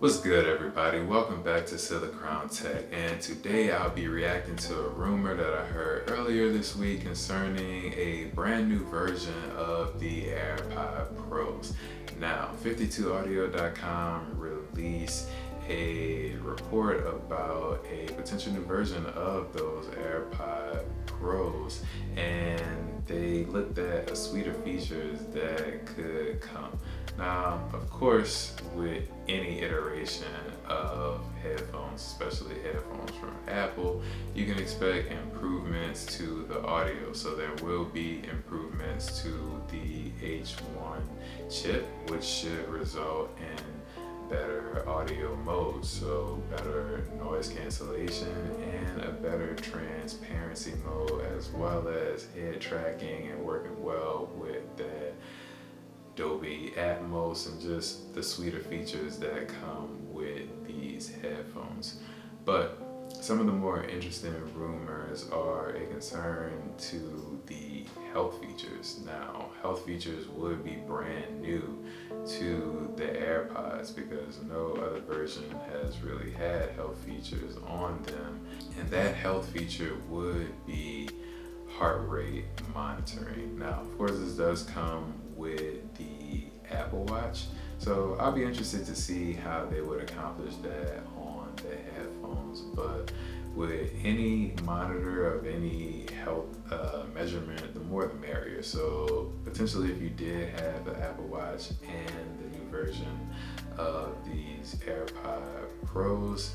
What's good, everybody? Welcome back to Silicrown Tech, and today I'll be reacting to a rumor that I heard earlier this week concerning a brand new version of the AirPod Pros. Now, 52audio.com released a report about a potential new version of those AirPod Pros, and they looked at a suite of features that could come. Now, of course, with any iteration of headphones, especially headphones from Apple, you can expect improvements to the audio. So there will be improvements to the H1 chip, which should result in better audio mode, so better noise cancellation and a better transparency mode, as well as head tracking and working well with that Dolby Atmos and just the suite of features that come with these headphones. But some of the more interesting rumors are a concern to the health features. Now, health features would be brand new to the AirPods because no other version has really had health features on them. And that health feature would be heart rate monitoring. Now, of course, this does come with the Apple Watch, so I'll be interested to see how they would accomplish that on the headphones. But with any monitor of any health measurement, the more the merrier. So potentially, if you did have the Apple Watch and the new version of these AirPod Pros,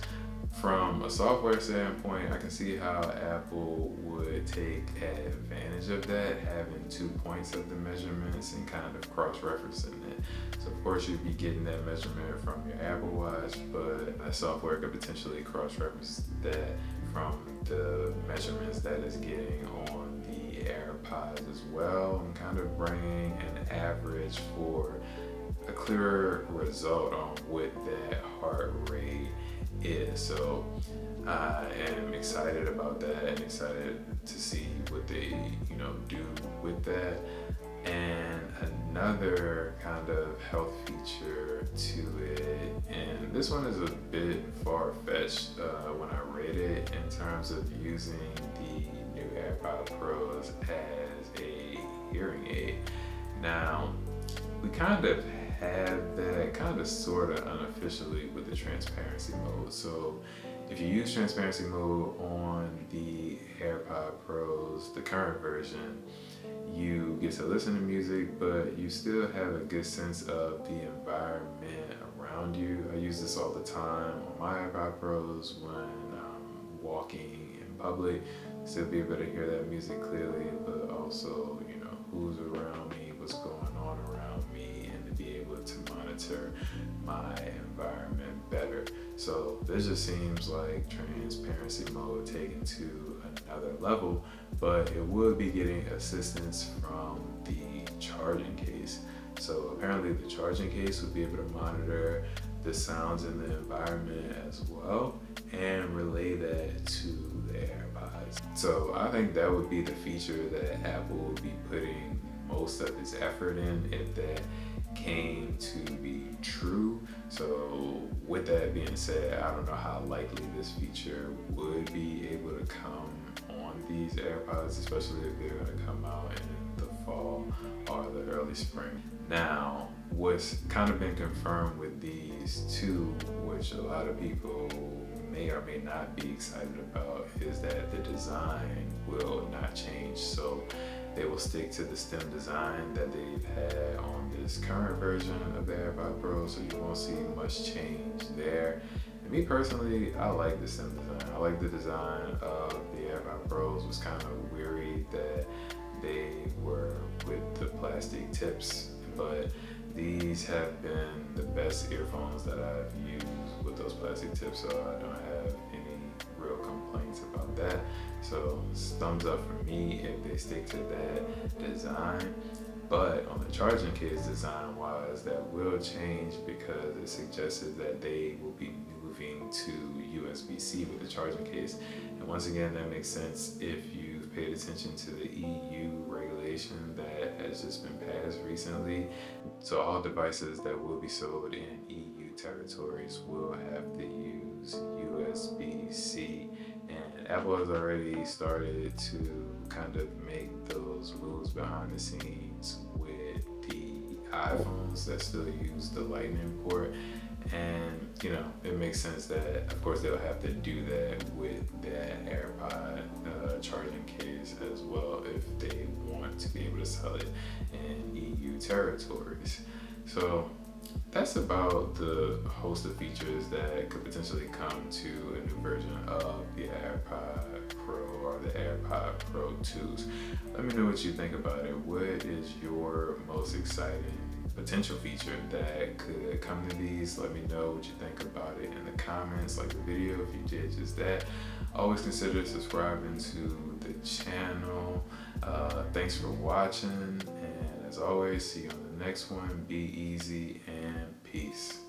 from a software standpoint, I can see how Apple would take advantage of that, having 2 points of the measurements and kind of cross-referencing it. So of course you'd be getting that measurement from your Apple Watch, but that software could potentially cross-reference that from the measurements that it's getting on the AirPods as well, and kind of bringing an average for a clearer result on what that heart rate is. So I am excited about that and excited to see what they do with that. And another kind of health feature to it, and this one is a bit far-fetched when I read it, in terms of using the new AirPod Pros as a hearing aid. Now, we kind of have that kind of sort of unofficially with the transparency mode. So if you use transparency mode on the AirPod Pros, the current version, you get to listen to music, but you still have a good sense of the environment around you. I use this all the time on my AirPod Pros when I'm walking in public, still be able to hear that music clearly, but also, who's around me, what's going on around me, and to be able to monitor my environment better. So this just seems like transparency mode taken to another level, but it would be getting assistance from the charging case. So apparently the charging case would be able to monitor the sounds in the environment as well and relay that to the AirPods. So I think that would be the feature that Apple would be putting most of its effort in if that came to be true. So with that being said, I don't know how likely this feature would be able to come on these AirPods, especially if they're going to come out in the fall or the early spring. Now, what's kind of been confirmed with these two, which a lot of people may or may not be excited about, is that the design will not change. So they will stick to the stem design that they've had on this current version of the AirPod Pro, so you won't see much change there. And me personally, I like the stem design. I like the design of the AirPod Pros. Was kind of weary that they were with the plastic tips, but these have been the best earphones that I've used with those plastic tips, so I don't have any real complaints about that. So thumbs up for me if they stick to that design. But on the charging case design wise, that will change because it suggested that they will be moving to USB-C with the charging case. And once again, that makes sense if you've paid attention to the EU regulation that has just been passed recently. So all devices that will be sold in EU territories will have to use USB-C, and Apple has already started to kind of make those moves behind the scenes with the iPhones that still use the Lightning port. And it makes sense that of course they'll have to do that with that AirPod charging case as well if they want to be able to sell it in EU territories. So that's about the host of features that could potentially come to a new version of the AirPod Pro or the AirPod Pro 2s. Let me know what you think about it. What is your most exciting potential feature that could come to these? Let me know what you think about it in the comments. Like the video if you did just that. Always consider subscribing to the channel. Thanks for watching, and as always, see you on the next one. Be easy and peace.